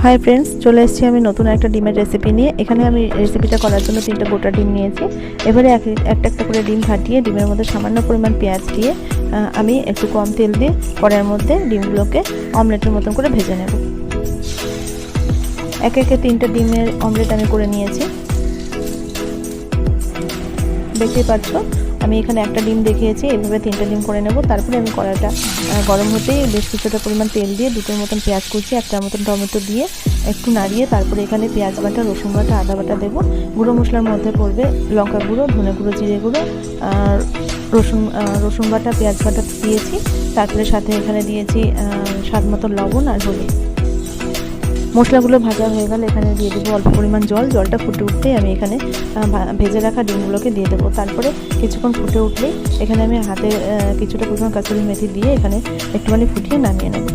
Hi friends, চলে এসেছি আমি নতুন একটা ডিমের রেসিপি নিয়ে। এখানে আমি রেসিপিটা করার জন্য 3টা গোটা ডিম নিয়েছি। এবারে একটা একটা করে ডিম ফাটিয়ে ডিমের মধ্যে সামান্য পরিমাণ পেঁয়াজ দিয়ে আমি একটু কম তেল দিয়ে কড়াইয়ের মধ্যে ডিমগুলোকে অমলেটের মতন করে ভেজে নেব। একে একে 3টা ডিমের অমলেট আমি করে নিয়েছি। দেখতেই পাচ্ছ আমি এখানে একটা ডিম দেখিয়েছি, এভাবে 3টা ডিম করে নেব। তারপরে আমি কড়াইটা গরম হতেই বেশ কিছুটা পরিমাণ তেল দিয়ে 2টোর মতন পেঁয়াজ কুচি, 1টার মতন টমেটো দিয়ে একটু নাড়িয়ে তারপরে এখানে পেঁয়াজ বাটা, রসুন বাটা, আদা বাটা দেবো। গুঁড়ো মশলার মধ্যে পড়বে লঙ্কা গুঁড়ো, ধনে গুঁড়ো, জিরে গুঁড়ো, রসুন বাটা, পেঁয়াজ বাটা দিয়েছি। তারপরে সাথে এখানে দিয়েছি স্বাদ মতো লবণ আর হলুদ। মশলাগুলো ভাজা হয়ে গেলে এখানে দিয়ে দেবো অল্প পরিমাণ জল। জলটা ফুটে উঠতেই আমি এখানে ভেজে রাখা ডিমগুলোকে দিয়ে দেবো। তারপরে কিছুক্ষণ ফুটে উঠলেই এখানে আমি হাতে কিছুটা পরিমাণ কাসুরি মেথি দিয়ে এখানে একটুখানি ফুটিয়ে নামিয়ে নেব।